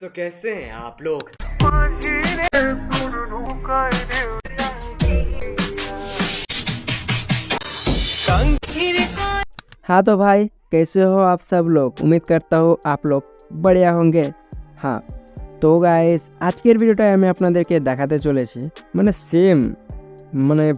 तो कैसे हैं आप लोग? हाँ तो भाई, कैसे हो आप सब लोग? उम्मीद करता हूँ आप लोग बढ़िया होंगे। हाँ তো গাইস, আজকের ভিডিওটা আমি আপনাদেরকে দেখাতে চলেছি মানে সেম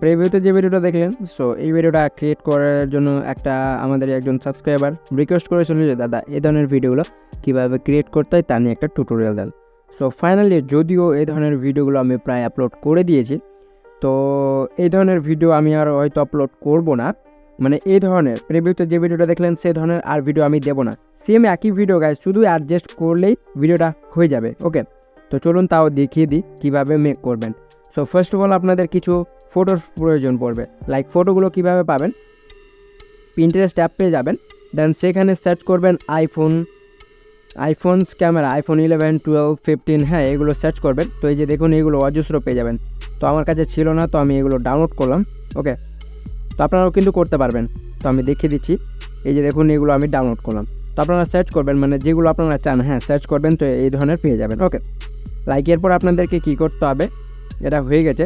প্রিভিউতে যে ভিডিওটা দেখলেন, সো এই ভিডিওটা ক্রিয়েট করার জন্য একটা আমাদের একজন সাবস্ক্রাইবার রিকোয়েস্ট করেছিল যে দাদা এই ধরনের ভিডিওগুলো কীভাবে ক্রিয়েট করতে হয় তা নিয়ে একটা টিউটোরিয়াল দেন। সো ফাইনালি যদিও এই ধরনের ভিডিওগুলো আমি প্রায় আপলোড করে দিয়েছি, তো এই ধরনের ভিডিও আমি আর হয়তো আপলোড করব না। মানে এই ধরনের প্রিভিউতে যে ভিডিওটা দেখলেন সেই ধরনের আর ভিডিও আমি দেবো না। সেম একই ভিডিও গাইস, শুধু অ্যাডজাস্ট করলেই ভিডিওটা হয়ে যাবে। ওকে, তো চলুন তাও দেখিয়ে দিই কীভাবে মেক করবেন। সো ফার্স্ট অফ অল আপনাদের কিছু ফটোর প্রয়োজন পড়বে। লাইক ফটোগুলো কীভাবে পাবেন, পিন্টারেস্ট অ্যাপ পেয়ে যাবেন, দেন সেখানে সার্চ করবেন আইফোনস ক্যামেরা, আইফোন 11, 12, 15, হ্যাঁ এগুলো সার্চ করবেন। তো এই যে দেখুন এগুলো অজস্র পেয়ে যাবেন। তো আমার কাছে ছিল না, তো আমি এগুলো ডাউনলোড করলাম। ওকে, তো আপনারাও কিন্তু করতে পারবেন। তো আমি দেখিয়ে দিচ্ছি, এই যে দেখুন এগুলো আমি ডাউনলোড করলাম। তো আপনারা সার্চ করবেন, মানে যেগুলো আপনারা চান, হ্যাঁ সার্চ করবেন, তো এই ধরনের পেয়ে যাবেন। ওকে, লাইক এরপর আপনাদেরকে কী করতে হবে, এটা হয়ে গেছে।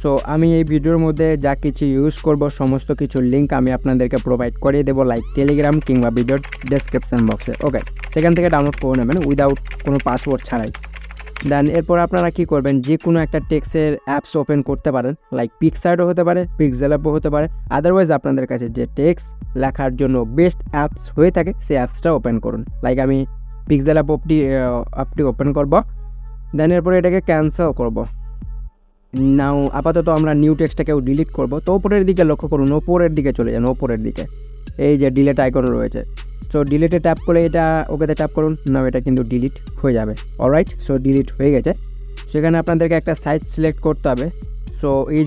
সো আমি এই ভিডিওর মধ্যে যা কিছু ইউজ করব সমস্ত কিছু লিঙ্ক আমি আপনাদেরকে প্রোভাইড করিয়ে দেবো, লাইক টেলিগ্রাম কিংবা ভিডিওর ডেসক্রিপশান বক্সে। ওকে, সেখান থেকে ডাউনলোড করে নেবেন উইদাউট কোনো পাসওয়ার্ড ছাড়াই। দেন এরপর আপনারা কী করবেন, যে কোনো একটা টেক্সটের অ্যাপস ওপেন করতে পারেন, লাইক পিক্সার্টও হতে পারে, পিক্সেল অ্যাপও হতে পারে। আদারওয়াইজ আপনাদের কাছে যে টেক্সট লেখার জন্য বেস্ট অ্যাপস হয়ে থাকে সেই অ্যাপসটা ওপেন করুন। লাইক আমি পিক্সেল অ্যাপটি ওপেন করব। দেন এরপরে এটাকে ক্যান্সেল করব। নাও আপাতত আমরা নিউ টেক্সটটাকেও ডিলিট করব। তো ওপরের দিকে লক্ষ্য করুন, ওপরের দিকে চলে যান, ওপরের দিকে এই যে ডিলিট আইকন রয়েছে। সো ডিলিটে ট্যাপ করে এটা ওকেতে ট্যাপ করুন, নাও এটা কিন্তু ডিলিট হয়ে যাবে। অলরাইট, সো ডিলিট হয়ে গেছে। সেখানে আপনাদেরকে একটা সাইজ সিলেক্ট করতে হবে। সো এই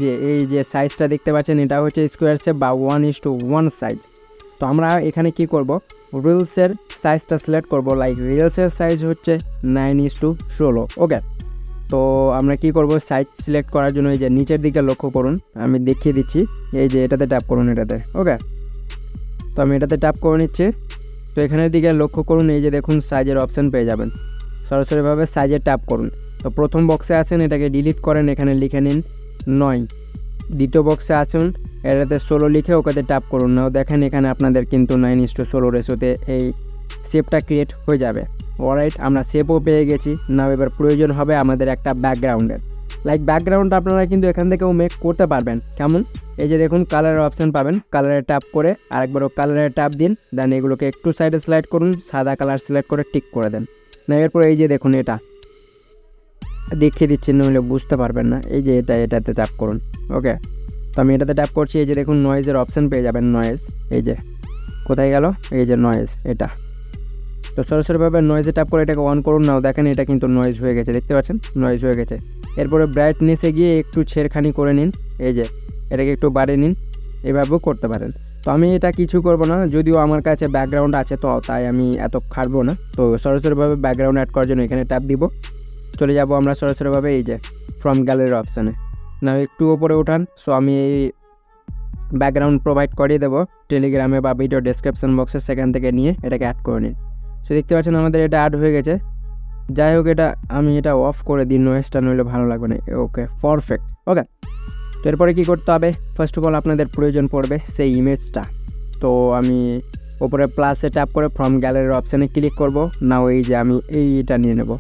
যে সাইজটা দেখতে পাচ্ছেন, এটা হচ্ছে স্কোয়ার শেপ বা 1:1 সাইজ। তো আমরা এখানে কি করব, রিলসের সাইজটা সিলেক্ট করব। লাইক রিলসের সাইজ হচ্ছে 9:16। ওকে, তো আমরা কি করব, সাইজ সিলেক্ট করার জন্য এই যে নিচের দিকে লক্ষ্য করুন, আমি দেখিয়ে দিচ্ছি, এই যে এটাতে ট্যাপ করুন, এটাতে। ওকে, তো আমি এটাতে ট্যাপ করে নিচ্ছি। তো এখানের দিকে লক্ষ্য করুন, এই যে দেখুন সাইজের অপশান পেয়ে যাবেন, সরাসরিভাবে সাইজে ট্যাপ করুন। তো প্রথম বক্সে আছেন, এটাকে ডিলিট করেন, এখানে লিখে নিন 9। দ্বিতীয় বক্সে আসুন, এটাতে 16 লিখে ওকেতে ট্যাপ করুন। নাও দেখেন এখানে আপনাদের কিন্তু 9:16 রেশোতে এই শেপটা ক্রিয়েট হয়ে যাবে। অলরাইট, আমরা শেপও পেয়ে গেছি। নাও এবার প্রয়োজন হবে আমাদের একটা ব্যাকগ্রাউন্ডের। লাইক ব্যাকগ্রাউন্ড আপনারা কিন্তু এখান থেকেও মেক করতে পারবেন। কেমন, এই যে দেখুন কালারের অপশান পাবেন, কালারে ট্যাপ করে আরেকবারও কালারে ট্যাপ দিন। দেন এগুলোকে একটু সাইডে স্লাইড করুন, সাদা কালার সিলেক্ট করে টিক করে দেন। না এরপর এই যে দেখুন এটা দেখিয়ে দিচ্ছি, নইলে বুঝতে পারবেন না। এই যে এটাতে ট্যাপ করুন। ওকে, তো আমি এটাতে ট্যাপ করছি, এই যে দেখুন নয়েজের অপশান পেয়ে যাবেন। নয়েজ, এই যে কোথায় গেল, এই যে নয়েজ এটা। তো সরাসরিভাবে নয়েজে ট্যাপ করে এটাকে অন করুন। নাও দেখেন এটা কিন্তু নয়েজ হয়ে গেছে, দেখতে পাচ্ছেন নয়েজ হয়ে গেছে। এরপরে ব্রাইটনেসে গিয়ে একটু ছেড়খানি করে নিন, এই যে এটাকে একটু বাড়িয়ে নিন, এভাবেও করতে পারেন। তো আমি এটা কিছু করব না, যদিও আমার কাছে ব্যাকগ্রাউন্ড আছে, তো তাই আমি এত খাটবো না। তো সরাসরিভাবে ব্যাকগ্রাউন্ড অ্যাড করার জন্য এখানে ট্যাপ দিব, চলে যাব আমরা সরাসরিভাবে এই যে ফ্রম গ্যালারি অপশানে। না একটু ওপরে উঠান। সো আমি এই ব্যাকগ্রাউন্ড প্রোভাইড করিয়ে দেবো টেলিগ্রামে বা ভিডিও ডেসক্রিপশন বক্সে, সেখান থেকে নিয়ে এটাকে অ্যাড করে নিন। সো দেখতে পাচ্ছেন আমাদের এটা অ্যাড হয়ে গেছে। যাই হোক, আমি এটা অফ করে দিই, নয়েজটা নইলে ভালো লাগবে না। ওকে, পারফেক্ট। ওকে, তো এরপরে কী করতে হবে, ফার্স্ট অফ অল আপনাদের প্রয়োজন পড়বে সেই ইমেজটা। তো আমি ওপরে প্লাসে ট্যাপ করে ফ্রম গ্যালারির অপশানে ক্লিক করব। নাও এই যে আমি এইটা নিয়ে নেব,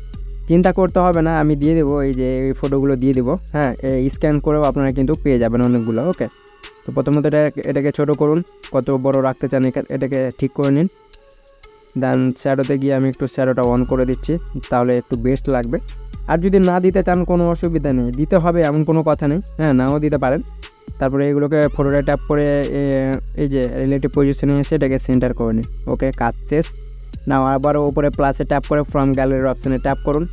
চিন্তা করতে হবে না, আমি দিয়ে দেবো, এই যে এই ফটোগুলো দিয়ে দেবো। হ্যাঁ, স্ক্যান করেও আপনারা কিন্তু পেয়ে যাবেন অনেকগুলো। ওকে, তো প্রথমত এটাকে ছোটো করুন, কত বড় রাখতে চান এটাকে ঠিক করে নিন। দেন শ্যাডোতে গিয়ে আমি একটু শ্যাডোটা অন করে দিচ্ছি, তাহলে একটু বেস্ট লাগবে। আর যদি না দিতে চান কোনো অসুবিধা নেই, দিতে হবে এমন কোনো কথা নেই, হ্যাঁ নাও দিতে পারেন। তারপরে এগুলোকে ফটোটা ট্যাপ করে এই যে রিলেটিভ পজিশনে এসে এটাকে সেন্টার করে নিন। ওকে, কাজ শেষ। নাও আবারও উপরে প্লাসে ট্যাপ করে ফ্রম গ্যালারির অপশানে ট্যাপ করুন।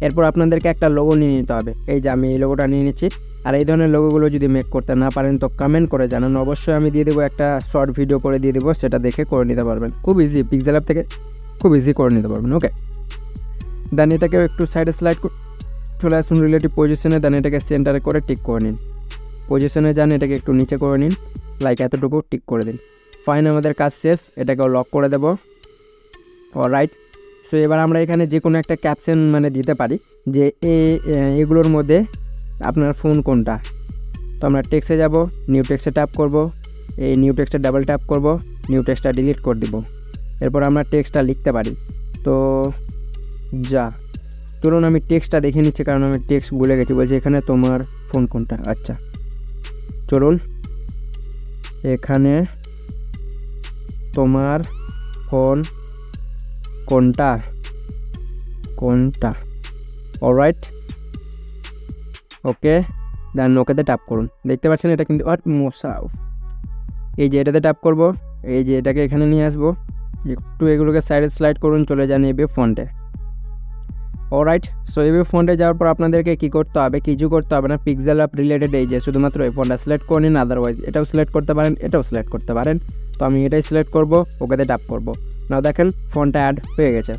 এরপর আপনাদেরকে একটা লোগো নিয়ে নিতে হবে। এই যে আমি এই লোগোটা নিয়ে নিচ্ছি। আর এই ধরনের লোগোগুলো যদি মেক করতে না পারেন তো কমেন্ট করে জানান, অবশ্যই আমি দিয়ে দেবো, একটা শর্ট ভিডিও করে দিয়ে দেবো, সেটা দেখে করে নিতে পারবেন। খুব ইজি, পিক্সেল অ্যাপ থেকে খুব ইজি করে নিতে পারবেন। ওকে, দেন এটাকে একটু সাইডে স্লাইড চলে আসুন রিলেটিভ পজিশনে, দেন এটাকে সেন্টারে করে টিক করে নিন। পজিশনে যান, এটাকে একটু নিচে করে নিন, লাইক এতটুকু টিক করে দিন। ফাইন, আমাদের কাজ শেষ। এটাকেও লক করে দেবো। অলরাইট, সো এবার আমরা এখানে যে কোনো একটা ক্যাপশন মানে দিতে পারি যে এগুলোর মধ্যে আপনার ফোন কোনটা। তো আমরা টেক্সটে যাব, নিউ টেক্সটে ট্যাপ করব, এই নিউ টেক্সটে ডাবল ট্যাপ করব, নিউ টেক্সটটা ডিলিট করে দিব। এরপর আমরা টেক্সটটা লিখতে পারি। তো চলুন আমি টেক্সটটা দেখে নিচ্ছি, কারণ আমি টেক্সট ভুলে গেছি। বলছি এখানে তোমার ফোন কোনটা। আচ্ছা চলুন, এখানে তোমার ফোন কোনটা অলরাইট, ওকে দেন ওকেতে ট্যাপ করুন। দেখতে পাচ্ছেন এটা কিন্তু এই যে এটাতে ট্যাপ করব, এই যে এটাকে এখানে নিয়ে আসবো, একটু এগুলোকে সাইডে স্লাইড করুন, চলে যান এবি ফন্টে। অলরাইট, সো এবি ফন্টে যাওয়ার পর আপনাদেরকে কী করতে হবে, কিছু করতে হবে না। পিক্সেল অ্যাপ রিলেটেড এই যে শুধুমাত্র এই ফন্টটা সিলেক্ট করে নিন, আদারওয়াইজ এটাও সিলেক্ট করতে পারেন, এটাও সিলেক্ট করতে পারেন। তো আমি এটাই সিলেক্ট করব, ওকেতে ট্যাপ করব। নাও দেখেন ফন্টটা অ্যাড হয়ে গেছে।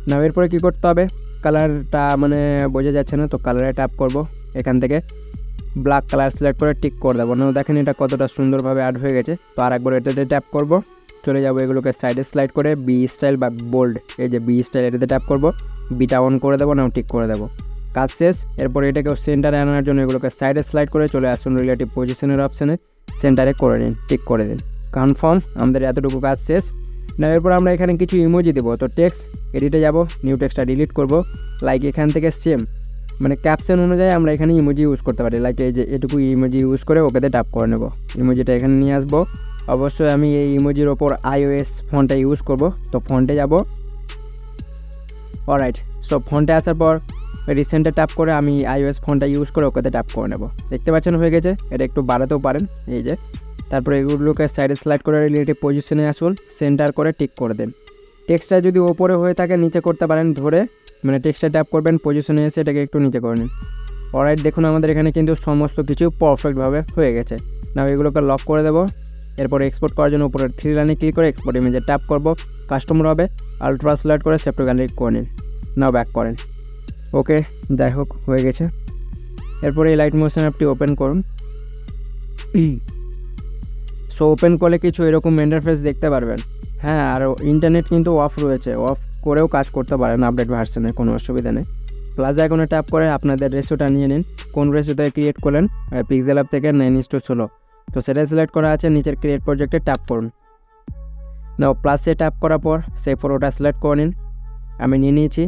নাও এরপরে কী করতে হবে, কালারটা মানে বোঝা যাচ্ছে না, তো কালারে ট্যাপ করব, এখান থেকে ব্ল্যাক কালার সিলেক্ট করে টিক করে দেবো। নাও দেখেন এটা কতটা সুন্দরভাবে অ্যাড হয়ে গেছে। তো আর একবার এটাতে ট্যাপ করব, চলে যাবো এগুলোকে সাইডে স্লাইড করে বি স্টাইল বা বোল্ড, এই যে বি স্টাইল এটাতে ট্যাপ করব, বিটা অন করে দেবো, নাও টিক করে দেবো, কাজ শেষ। এরপর এটাকে সেন্টারে আনার জন্য এগুলোকে সাইডে স্লাইড করে চলে আসুন রিলেটিভ পজিশনের অপশানে, সেন্টারে করে নিন, টিক করে দিন, কনফার্ম। আমাদের এতটুকু কাজ শেষ। না এরপর আমরা এখানে কিছু ইমোজি দেবো। তো টেক্সট এডিটে যাব, নিউ টেক্সটটা ডিলিট করব, লাইক এখান থেকে সেম মানে ক্যাপশন অনুযায়ী আমরা এখানে ইমোজি ইউজ করতে পারি। লাইক এই যে এটুকু ইমোজি ইউজ করে ওকেতে ট্যাপ করে নেব, ইমোজিটা এখানে নিয়ে আসবো। অবশ্যই আমি এই ইমোজির ওপর iOS ফন্টটা ইউজ করব। তো ফন্টে যাব, অলরাইট। সো ফন্টে আসার পর রিসেন্টে ট্যাপ করে আমি iOS ফন্টটা ইউজ করে ওকেতে ট্যাপ করে নেব। দেখতে পাচ্ছেন হয়ে গেছে। এটা একটু বাড়াতেও পারেন, এই যে। তারপরে এগুলোকে সাইডে স্লাইড করে রিলেটিভ পজিশনে আসুন, সেন্টার করে টিক করে দেন। টেক্সটটা যদি ওপরে হয়ে থাকে নিচে করতে পারেন ধরে, মানে টেক্সটটা ট্যাপ করবেন, পজিশনে এসে এটাকে একটু নিচে করে নিন। অলরাইট, দেখুন আমাদের এখানে কিন্তু সমস্ত কিছু পারফেক্টভাবে হয়ে গেছে। নাও এগুলোকে লক করে দেবো। এরপর এক্সপোর্ট করার জন্য উপরে 3 লাইনে ক্লিক করে এক্সপোর্ট ইমেজে ট্যাপ করব, কাস্টমার হবে, আলট্রা সিলেক্ট করে সেভ টু গ্যালারি করে নিন। নাও ব্যাক করেন, ওকে যাই হোক হয়ে গেছে। এরপরে এই লাইট মোশন অ্যাপটি ওপেন করুন। সো ওপেন করলে কিছু এরকম ইন্টারফেস দেখতে পারবেন। হ্যাঁ, আর ইন্টারনেট কিন্তু অফ রয়েছে, অফ করেও কাজ করতে পারেন আপডেট ভার্সনে, কোনো অসুবিধা নেই। প্লাস আইকনে ট্যাপ করে আপনাদের রেশিওটা নিয়ে নিন, কোন রেশিওতে ক্রিয়েট করলেন, পিক্সেল অ্যাপ থেকে 9:16। তো সেটা সিলেক্ট করা আছে, নিচের ক্রিয়েট প্রজেক্টে ট্যাপ করুন। নাও প্লাসে ট্যাপ করার পর সেই ফটোটা সিলেক্ট করে নিন, আমি নিয়ে নিয়েছি।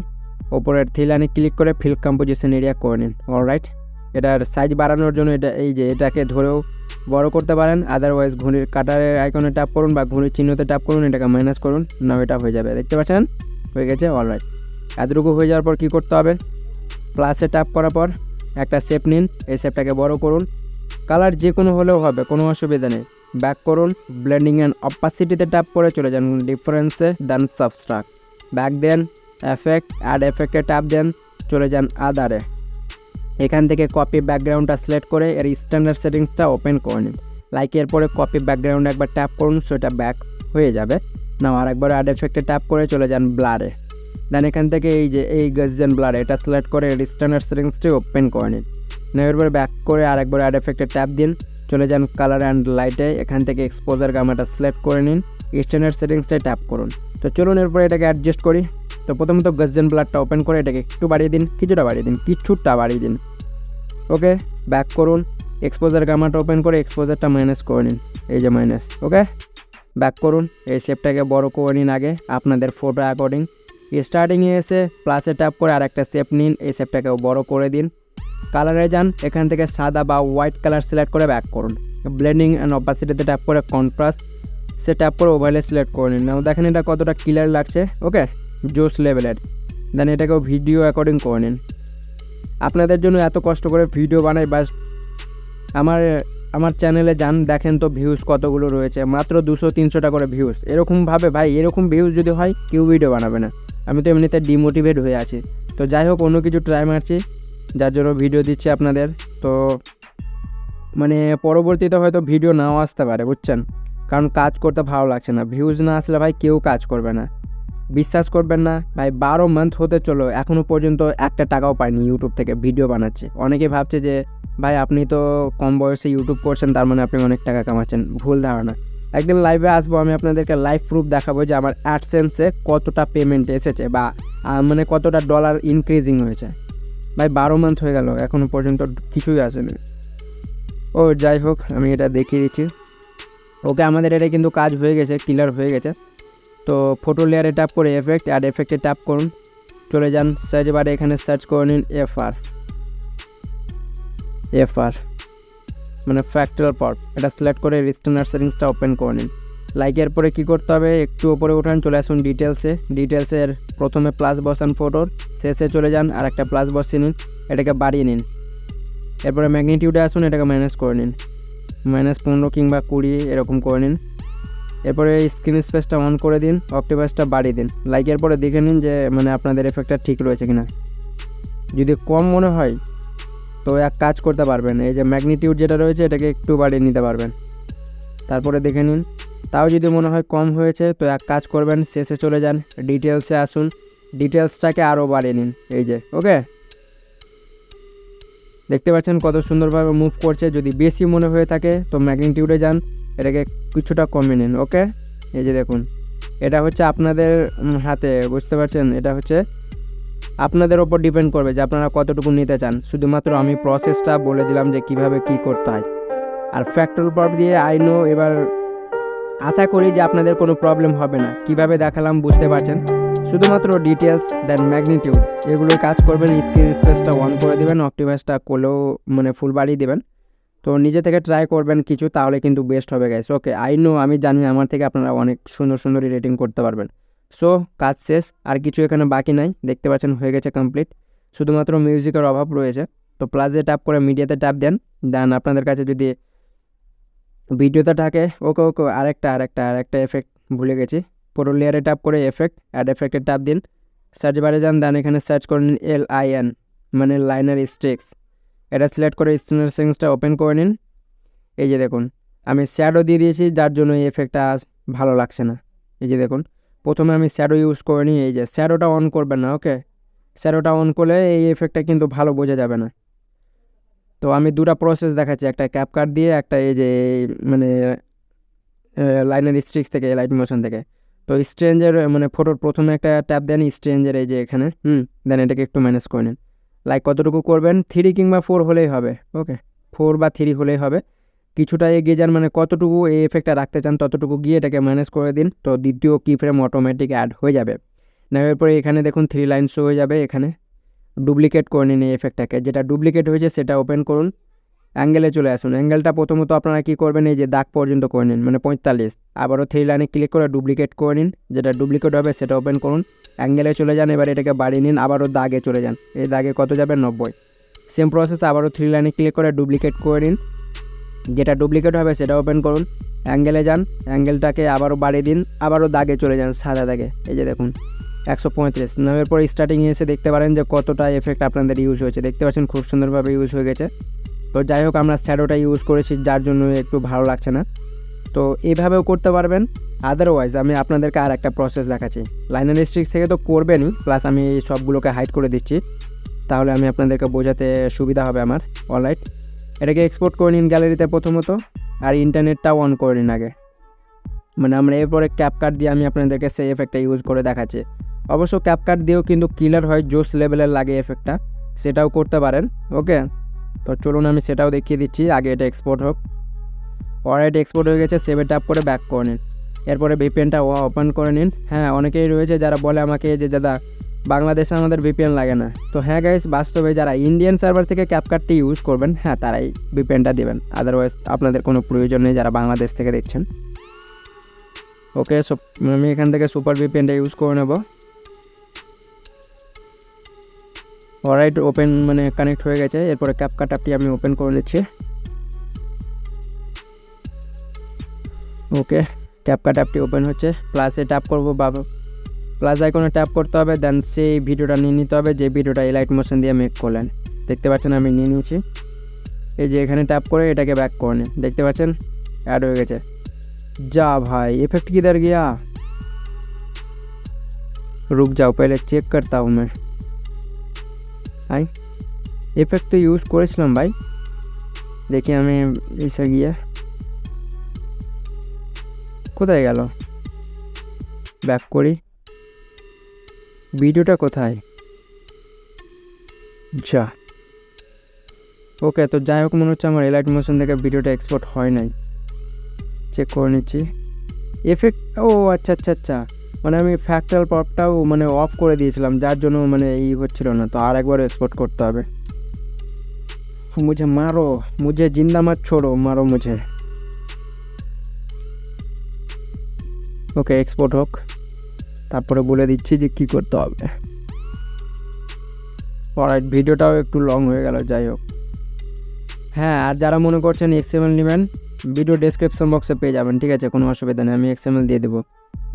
ওপরের 3 লাইনে ক্লিক করে ফিল কম্পোজিশন এরিয়া করে নিন। অলরাইট, এটার সাইজ বাড়ানোর জন্য এই যে এটাকে ধরেও বড় করতে পারেন, আদারওয়াইজ ঘড়ির কাটারের আইকনে ট্যাপ করুন বা ঘড়ির চিহ্নতে ট্যাপ করুন, এটাকে মাইনাস করুন, নাও এটা হয়ে যাবে। দেখতে পাচ্ছেন হয়ে গেছে। অলরাইট, এতটুকু হয়ে যাওয়ার পর কী করতে হবে, প্লাসে ট্যাপ করার পর একটা শেপ নিন, এই শেপটাকে বড় করুন, কালার যে কোনো হলেও হবে, কোনো অসুবিধা নেই। ব্যাক করুন, ব্লেন্ডিং অ্যান্ড অপাসিটিতে ট্যাপ করে চলে যান ডিফারেন্সে, দেন subtract, back then effect, add এফেক্টে ট্যাপ দেন, চলে যান আদারে। এখান থেকে কপি ব্যাকগ্রাউন্ডটা সিলেক্ট করে এর স্ট্যান্ডার্ড সেটিংসটা ওপেন করে নিন। লাইক এরপরে কপি ব্যাকগ্রাউন্ড একবার ট্যাপ করুন, সেটা ব্যাক হয়ে যাবে। নাও আরেকবার অ্যাড এফেক্টে ট্যাপ করে চলে যান ব্লারে, দেন এখান থেকে এই যে এই গসিয়ান ব্লার এটা সিলেক্ট করে এর স্ট্যান্ডার্ড সেটিংসটি ওপেন করে নিন। না এরপর ব্যাক করে আরেকবার অ্যাড এফেক্টে ট্যাপ দিন, চলে যান কালার অ্যান্ড লাইটে, এখান থেকে এক্সপোজার গামাটা সিলেক্ট করে নিন, স্ট্যান্ডার্ড সেটিংসটাই ট্যাপ করুন। তো চলুন এরপর এটাকে অ্যাডজাস্ট করি। তো প্রথমত গসিয়ান ব্লারটা ওপেন করে এটাকে একটু বাড়িয়ে দিন, কিছুটা বাড়িয়ে দিন। ওকে, ব্যাক করুন, এক্সপোজার গামাটা ওপেন করে এক্সপোজারটা মাইনাস করে নিন, এই যে মাইনাস। ওকে, ব্যাক করুন, এই শেপটাকে বড় করে নিন আগে আপনাদের ফটো অ্যাকর্ডিং। স্টার্টিংয়ে এসে প্লাসে ট্যাপ করে আর একটা শেপ নিন, এই শেপটাকেও বড় করে দিন। কালারে যান, এখান থেকে সাদা বা হোয়াইট কালার সিলেক্ট করে ব্যাক করুন। ব্লেন্ডিং অ্যান্ড অপাসিটিতে ট্যাপ করে কন্ট্রাস্ট সে ট্যাপ করে ওভারলে সিলেক্ট করে নিন। নাও দেখেন এটা কতটা ক্লিয়ার লাগছে। ওকে, জোস লেভেলের। দেন এটাকেও ভিডিও অ্যাকর্ডিং করে নিন। আপনাদের জন্য এত কষ্ট করে ভিডিও বানাই, বাস আমার চ্যানেলে যান, দেখেন তো ভিউজ কতগুলো রয়েছে, মাত্র 200-300টা করে ভিউজ। এরকমভাবে ভাই, এরকম ভিউজ যদি হয় কেউ ভিডিও বানাবে না। আমি তো এমনিতে ডিমোটিভেট হয়ে আছি। তো যাই হোক, অন্য কিছু ট্রাই মারছি, যার জন্য ভিডিও দিচ্ছি আপনাদের। তো মানে পরবর্তীতে হয়তো ভিডিও নাও আসতে পারে, বুঝছেন, কারণ কাজ করতে ভালো লাগছে না। ভিউজ না আসলে ভাই কেউ কাজ করবে না, বিশ্বাস করবেন না ভাই। 12 মান্থ হতে চলো, এখনও পর্যন্ত একটা টাকাও পাইনি ইউটিউব থেকে ভিডিও বানাচ্ছি। অনেকে ভাবছে যে ভাই আপনি তো কম বয়সে ইউটিউব করছেন, তার মানে আপনি অনেক টাকা কামাচ্ছেন। ভুল ধারণা। একদিন লাইভে আসবো, আমি আপনাদেরকে লাইভ প্রুফ দেখাবো যে আমার অ্যাডসেন্সে কতটা পেমেন্ট এসেছে বা মানে কতটা ডলার ইনক্রিজিং হয়েছে। ভাই 12 মান্থ হয়ে গেল, এখনও পর্যন্ত কিছুই আসেনি। ও যাই হোক, আমি এটা দেখিয়ে দিচ্ছি। ওকে, আমাদের এটা কিন্তু কাজ হয়ে গেছে, ক্লিয়ার হয়ে গেছে। তো ফটো লেয়ারে ট্যাপ করে এফেক্ট, অ্যাড এফেক্টে ট্যাপ করুন, চলে যান সার্চ বারে, এখানে সার্চ করে নিন এফআর মানে ফ্র্যাক্টাল পট, এটা সিলেক্ট করে রিস্টনার সেটিংসটা ওপেন করে নিন। লাইকের পরে কী করতে হবে, একটু ওপরে উঠান, চলে আসুন ডিটেলসের প্রথমে প্লাস বসান ফটোর, শেষে চলে যান আর একটা প্লাস বসিয়ে নিন, এটাকে বাড়িয়ে নিন। এরপরে ম্যাগনিটিউডে আসুন, এটাকে মাইনাস করে নিন, -15 কিংবা 20 এরকম করে নিন। এরপরে স্ক্রিন স্পেসটা অন করে দিন, অক্টিভাসটা বাড়িয়ে দিন। লাইকের পরে দেখে নিন যে মানে আপনাদের এফেক্টটা ঠিক রয়েছে কিনা। যদি কম মনে হয় তো এক কাজ করতে পারবেন, এই যে ম্যাগনিটিউড যেটা রয়েছে এটাকে একটু বাড়িয়ে নিতে পারবেন। তারপরে দেখে নিন, তাও যদি মনে হয় কম হয়েছে তো এক কাজ করবেন, শেষে চলে যান, ডিটেলসে আসুন, ডিটেলসটাকে আরও বাড়িয়ে নিন। এই যে ওকে, দেখতে পাচ্ছেন কত সুন্দরভাবে মুভ করছে। যদি বেশি মনে হয়ে থাকে তো ম্যাগনিটিউডে যান, এটাকে কিছুটা কমিয়ে নিন। ওকে, এই যে দেখুন, এটা হচ্ছে আপনাদের হাতে, বুঝতে পারছেন, এটা হচ্ছে আপনাদের ওপর ডিপেন্ড করবে যে আপনারা কতটুকু নিতে চান। শুধুমাত্র আমি প্রসেসটা বলে দিলাম যে কিভাবে কি করতে হয়। আর ফ্র্যাক্টাল পট দিয়ে আইনো, এবার আশা করি যে আপনাদের কোনো প্রবলেম হবে না। কিভাবে দেখালাম বুঝতে পারছেন। শুধুমাত্র ডিটেলস দেন ম্যাগনিটিউড এগুলোই কাজ করবেন। স্ক্রিন স্পেসটা অন করে দেবেন, অক্টিভাসটা করলেও মানে ফুল বাড়িয়ে দেবেন। তো নিজে থেকে ট্রাই করবেন কিছু, তাহলে কিন্তু বেস্ট হবে গাইস। ওকে, আইনো আমি জানি আমার থেকে আপনারা অনেক সুন্দর সুন্দর রেটিং করতে পারবেন। সো কাজ শেষ, আর কিছু এখানে বাকি নাই, দেখতে পাচ্ছেন হয়ে গেছে কমপ্লিট। শুধুমাত্র মিউজিকের অভাব রয়েছে। তো প্লাসে ট্যাপ করে মিডিয়াতে ট্যাপ দেন, দেন আপনাদের কাছে যদি ভিডিওতে থাকে, ওকে ওকে আরেকটা এফেক্ট ভুলে গেছি। পুরো লেয়ারে ট্যাপ করে এফেক্ট, অ্যাড এফেক্টে ট্যাপ দিন, সার্চ বারে যান, দেন এখানে সার্চ করে নিন LIN মানে লাইনার স্ট্রিক্স, এটা সিলেক্ট করে স্ক্রিনার সেটিংসটা ওপেন করে নিন। এই যে দেখুন, আমি শ্যাডো দিয়ে দিয়েছি, যার জন্য এই এফেক্টটা ভালো লাগছে না। এই যে দেখুন, প্রথমে আমি শ্যাডো ইউজ করে নিই। এই যে শ্যাডোটা অন করবেন না, ওকে, শ্যাডোটা অন করলে এই এফেক্টটা কিন্তু ভালো বোঝা যাবে না। তো আমি দুটো প্রসেস দেখাচ্ছি, একটা ক্যাপকাট দিয়ে, একটা এই যে মানে লাইনার স্ট্রিক্স থেকে, লাইট মোশন থেকে। তো স্ট্রেঞ্জের মানে ফটোর প্রথমে একটা ট্যাপ দেন স্ট্রেঞ্জের, এই যে এখানে দেন এটাকে একটু ম্যানেজ করে নিন। লাইক কতটুকু করবেন, 3 কিংবা 4 হলেই হবে। ওকে, 4 বা 3 হলেই হবে। কিছুটা এগিয়ে যান, মানে কতটুকু এই এফেক্টটা রাখতে চান ততটুকু গিয়ে এটাকে ম্যানেজ করে দিন। তো দ্বিতীয় কি ফ্রেম অটোমেটিক অ্যাড হয়ে যাবে। নেওয়ার পরে এখানে দেখুন 3 লাইন শো হয়ে যাবে। এখানে ডুপ্লিকেট করে নিন এই এফেক্টটাকে, যেটা ডুপ্লিকেট হয়েছে সেটা ওপেন করুন, অ্যাঙ্গেলে চলে আসুন। অ্যাঙ্গেলটা প্রথমত আপনারা কী করবেন, এই যে দাগ পর্যন্ত করে নিন, মানে 45। আবারও 3 লাইনে ক্লিক করে ডুপ্লিকেট করে নিন, যেটা ডুপ্লিকেট হবে সেটা ওপেন করুন, অ্যাঙ্গেলে চলে যান, এবার এটাকে বাড়িয়ে নিন, আবারও দাগে চলে যান, এই দাগে কত যাবে 90। সেম প্রসেস, আবারও 3 লাইনে ক্লিক করে ডুপ্লিকেট করে নিন, যেটা ডুপ্লিকেট হবে সেটা ওপেন করুন, অ্যাঙ্গেলে যান, অ্যাঙ্গেলটাকে আবারও বাড়িয়ে দিন, আবারও দাগে চলে যান, সাদা দাগে। এই যে দেখুন 135। নেওয়ার পর স্টার্টিংয়ে এসে দেখতে পারেন যে কতটা এফেক্ট আপনাদের ইউজ হয়েছে। দেখতে পাচ্ছেন খুব সুন্দরভাবে ইউজ হয়ে গেছে। তো যাই হোক, আমরা শ্যাডোটা ইউজ করেছি, যার জন্য একটু ভালো লাগছে না। তো এইভাবেও করতে পারবেন। আদারওয়াইজ আমি আপনাদেরকে আর একটা প্রসেস দেখাচ্ছি। লাইনার স্ট্রিক্স থেকে তো করবেনই, প্লাস আমি এই সবগুলোকে হাইড করে দিচ্ছি, তাহলে আমি আপনাদেরকে বোঝাতে সুবিধা হবে আমার। অলরাইট, এটাকে এক্সপোর্ট করে নিন গ্যালারিতে প্রথমত, আর ইন্টারনেটটাও অন করে নিন আগে। মানে আমরা এরপরে ক্যাপকাট দিয়ে আমি আপনাদেরকে সেই এফেক্টটা ইউজ করে দেখাচ্ছি। অবশ্য ক্যাপকাট দিয়েও কিন্তু কিলার হয়, জোস লেভেলের লাগে এফেক্টটা, সেটাও করতে পারেন। ওকে, তো চলুন আমি সেটাও দেখিয়ে দিচ্ছি, আগে এটা এক্সপোর্ট হোক। অলরাইট, এক্সপোর্ট হয়ে গেছে, সেভে ট্যাপ করে ব্যাক করে নিন। এরপরে ভিপিএনটা ওপেন করে নিন। হ্যাঁ, অনেকেই রয়েছে যারা বলে আমাকে যে দাদা বাংলাদেশে আমাদের ভিপিএন লাগে না। তো হ্যাঁ গাইস, বাস্তবে যারা ইন্ডিয়ান সার্ভার থেকে ক্যাপকাটটি ইউজ করবেন, হ্যাঁ তারাই ভিপিএনটা দেবেন, আদারওয়াইজ আপনাদের কোনো প্রয়োজন নেই যারা বাংলাদেশ থেকে দেখছেন। ওকে, আমি এখান থেকে সুপার ভিপিএনটা ইউজ করে নেব। অলরাইট, ওপেন মানে কানেক্ট হয়ে গেছে। এরপরে ক্যাপকাট অ্যাপটি আমি ওপেন করে নিচ্ছি। ওকে, ক্যাপকাট অ্যাপটি ওপেন হচ্ছে। প্লাসে ট্যাপ করবো বা প্লাস আইকনে ট্যাপ করতে হবে, দেন সেই ভিডিওটা নিয়ে নিতে হবে যে ভিডিওটা এই লাইট মোশন দিয়ে মেক করলেন। দেখতে পাচ্ছেন আমি নিয়ে নিয়েছি। এই যে এখানে ট্যাপ করে এটাকে ব্যাক করে নিন, দেখতে পাচ্ছেন অ্যাড হয়ে গেছে। যা ভাই, इफेक्ट किधर गया? रुक जाओ, पहले चेक करता हूँ मैं। भाई इफेक्ट तो यूज़ করেছিলাম ভাই, দেখি আমি এসে গিয়ে কোথায় গেল? ব্যাক করি, ভিডিওটা কোথায়? যা, ওকে। তো যাই হোক, মনে হচ্ছে আমার এলাইট মোশন থেকে ভিডিওটা এক্সপোর্ট হয় নাই। চেক করে নিচ্ছি এফেক্ট। ও আচ্ছা আচ্ছা আচ্ছা, মানে আমি ফ্যাক্টাল পপটাও মানে অফ করে দিয়েছিলাম, যার জন্য মানে এই হচ্ছিল না। তো আর একবার এক্সপোর্ট করতে হবে। মুঝে মারো, মুঝে জিন্দা মাত ছোড়ো, মারো মুঝে। ওকে, এক্সপোর্ট হোক, তারপরে বলে দিচ্ছি যে কী করতে হবে। অলরাইট, ভিডিওটাও একটু লং হয়ে গেল, যাই হোক। হ্যাঁ, আর যারা মনে করছেন এক্সএমএল নেবেন, ভিডিও ডেসক্রিপশন বক্সে পেয়ে যাবেন, ঠিক আছে, কোনো অসুবিধা নেই, আমি এক্সএমএল দিয়ে দেবো।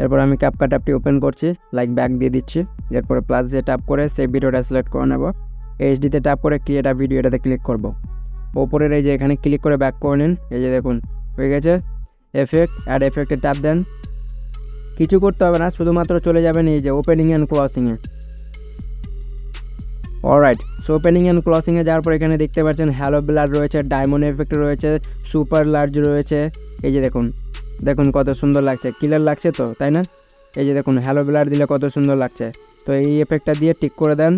এরপর আমি ক্যাপকাট অ্যাপটি ওপেন করছি, লাইক ব্যাক দিয়ে দিচ্ছি। এরপরে প্লাস দিয়ে ট্যাপ করে সেই ভিডিওটা সিলেক্ট করে নেব। এইচডিতে ট্যাপ করে ক্রিয়েট আ ভিডিও, এটাতে ক্লিক করব। ওপরের এই যে এখানে ক্লিক করে ব্যাক করে নিন, এই যে দেখুন হয়ে গেছে। এফেক্ট, অ্যাড এফেক্টে ট্যাপ দেন। কিছু করতে হবে না, শুধুমাত্র চলে যাবেন এই যে ওপেনিং অ্যান্ড ক্লোজিংয়ে। অলরাইট, সো ওপেনিং অ্যান্ড ক্লোজিংয়ে যাওয়ার পর এখানে দেখতে পাচ্ছেন হ্যালো ব্লার রয়েছে, ডায়মন্ড এফেক্ট রয়েছে, সুপার লার্জ রয়েছে। এই যে দেখুন, দেখুন কত সুন্দর লাগছে, ক্লিয়ার লাগছে তো, তাই না? এই যে দেখুন হ্যালো ব্লার দিলে কত সুন্দর লাগছে। তো এই এফেক্টটা দিয়ে টিক করে দেন।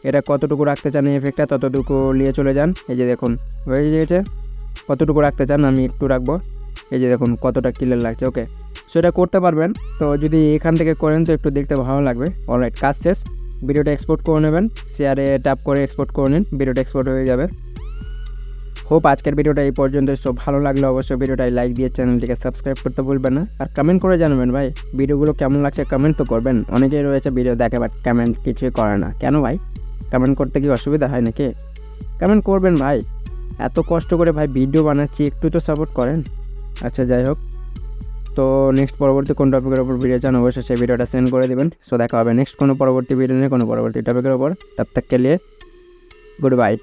এটা কতটুকু রাখতে চান এই এফেক্টটা, ততটুকু নিয়ে চলে যান। এই যে দেখুন হয়ে গেছে। কতটুকু রাখতে চান, আমি একটু রাখবো। এই যে দেখুন কতটা ক্লিয়ার লাগছে। ওকে, সো এটা করতে পারবেন। তো যদি এখান থেকে করেন তো একটু দেখতে ভালো লাগবে। অলরাইট, কাজ শেষ। ভিডিওটা এক্সপোর্ট করে নেবেন, শেয়ারে ট্যাপ করে এক্সপোর্ট করে নিন, ভিডিওটা এক্সপোর্ট হয়ে যাবে। হোপ আজকের ভিডিওটা এই পর্যন্ত। সব ভালো লাগলে অবশ্যই ভিডিওটাই লাইক দিয়ে চ্যানেলটিকে সাবস্ক্রাইব করতে ভুলবেন না। আর কমেন্ট করে জানাবেন ভাই ভিডিওগুলো কেমন লাগছে, কমেন্ট তো করবেন। অনেকেই রয়েছে ভিডিও দেখে বাট কমেন্ট কিছুই করে না, কেন ভাই? কমেন্ট করতে কি অসুবিধা হয় নাকি? কমেন্ট করবেন ভাই, এত কষ্ট করে ভাই ভিডিও বানাচ্ছি, একটু তো সাপোর্ট করেন। আচ্ছা, যাই হোক, তো নেক্সট পরবর্তী কোন টপিকের ওপর ভিডিও চান অবশ্যই সেই ভিডিওটা সেন্ড করে দেবেন। সো দেখা হবে নেক্সট কোনো পরবর্তী ভিডিও নিয়ে, কোনো পরবর্তী টপিকের ওপর। তব তক কে লিয়ে গুড বাই।